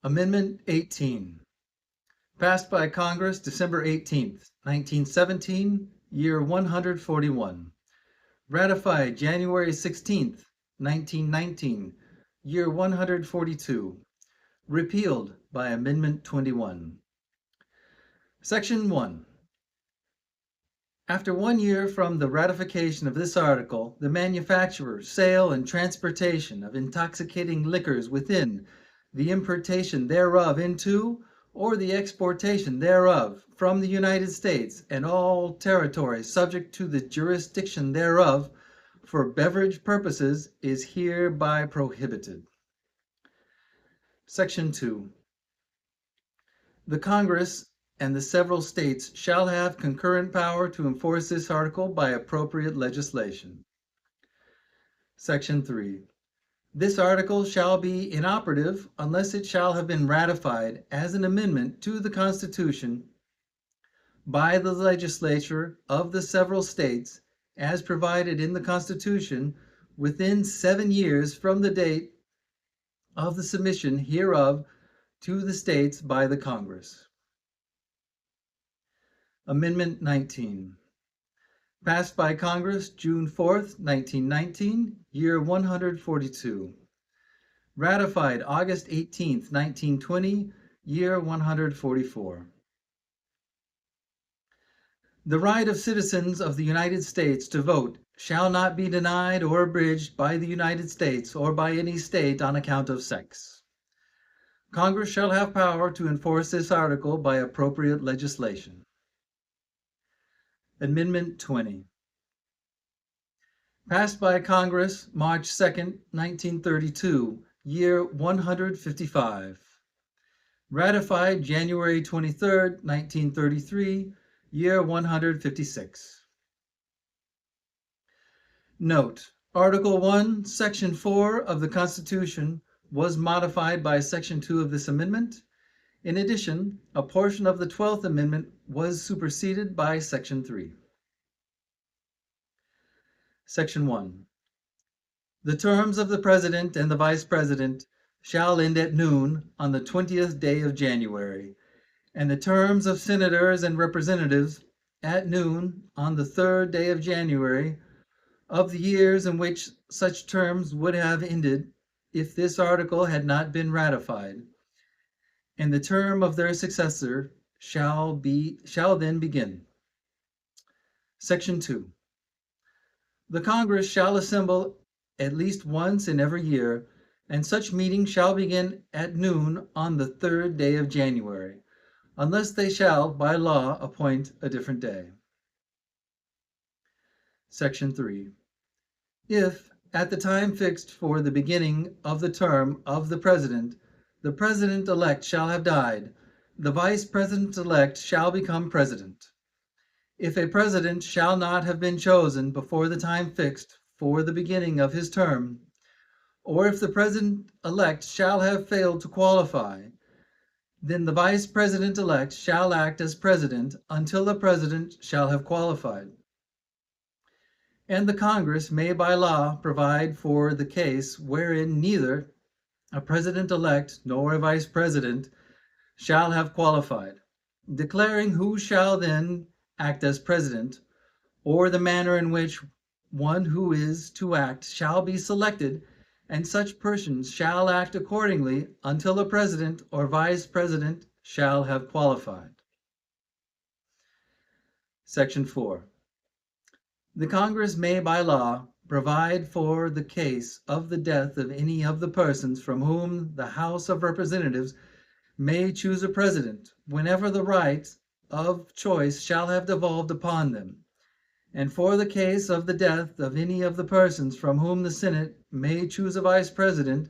Amendment 18, passed by Congress December 18th, 1917, year 141. Ratified January 16th, 1919, year 142. Repealed by Amendment 21. Section 1. After 1 year from the ratification of this article, the manufacture, sale, and transportation of intoxicating liquors within, the importation thereof into, or the exportation thereof from the United States and all territories subject to the jurisdiction thereof for beverage purposes is hereby prohibited. Section 2. The Congress and the several states shall have concurrent power to enforce this article by appropriate legislation. Section 3. This article shall be inoperative unless it shall have been ratified as an amendment to the Constitution by the legislature of the several states as provided in the Constitution within 7 years from the date of the submission hereof to the states by the Congress. Amendment 19, passed by Congress June 4th, 1919, year 142. Ratified August 18th, 1920, year 144. The right of citizens of the United States to vote shall not be denied or abridged by the United States or by any state on account of sex. Congress shall have power to enforce this article by appropriate legislation. Amendment 20, passed by Congress March 2nd, 1932, year 155. Ratified January 23rd, 1933, year 156. Note: Article 1, Section 4 of the Constitution was modified by Section 2 of this amendment. In addition, a portion of the 12th Amendment was superseded by Section 3. Section 1. The terms of the President and the Vice President shall end at noon on the 20th day of January, and the terms of Senators and Representatives at noon on the 3rd day of January of the years in which such terms would have ended if this article had not been ratified, and the term of their successor shall then begin. Section 2. The Congress shall assemble at least once in every year, and such meeting shall begin at noon on the 3rd day of January, unless they shall by law appoint a different day. Section 3. If, at the time fixed for the beginning of the term of the President-elect shall have died, the Vice President-elect shall become President. If a President shall not have been chosen before the time fixed for the beginning of his term, or if the President-elect shall have failed to qualify, then the Vice President-elect shall act as President until the President shall have qualified. And the Congress may by law provide for the case wherein neither a President-elect nor a Vice President shall have qualified, declaring who shall then act as President, or the manner in which one who is to act shall be selected, and such persons shall act accordingly until a President or Vice President shall have qualified. Section 4. The Congress may by law provide for the case of the death of any of the persons from whom the House of Representatives may choose a President, whenever the right of choice shall have devolved upon them, and for the case of the death of any of the persons from whom the Senate may choose a Vice President,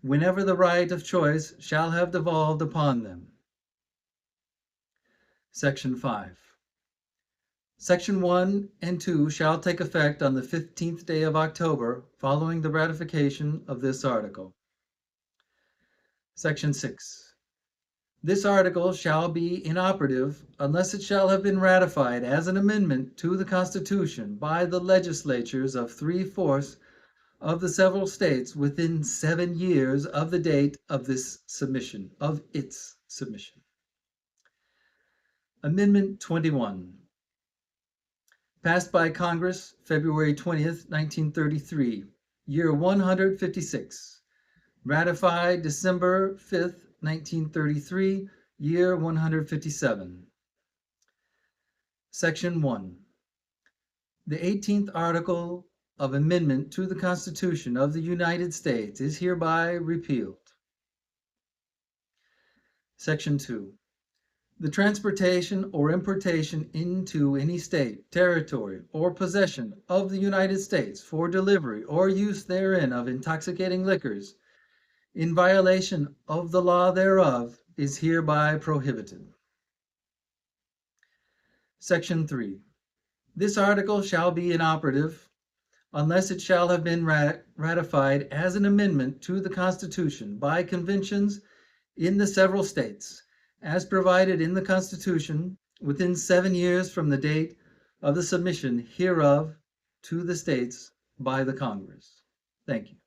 whenever the right of choice shall have devolved upon them. Section 5. Section 1 and 2 shall take effect on the 15th day of October following the ratification of this article. Section 6. This article shall be inoperative unless it shall have been ratified as an amendment to the Constitution by the legislatures of 3/4 of the several states within 7 years of the date of this submission, of its submission. Amendment 21. Passed by Congress February 20th, 1933, year 156. Ratified December 5th, 1933, year 157. Section 1. The 18th article of amendment to the Constitution of the United States is hereby repealed. Section 2. The transportation or importation into any state, territory, or possession of the United States for delivery or use therein of intoxicating liquors, in violation of the law thereof, is hereby prohibited. Section 3. This article shall be inoperative unless it shall have been ratified as an amendment to the Constitution by conventions in the several states, as provided in the Constitution, within 7 years from the date of the submission hereof to the states by the Congress. Thank you.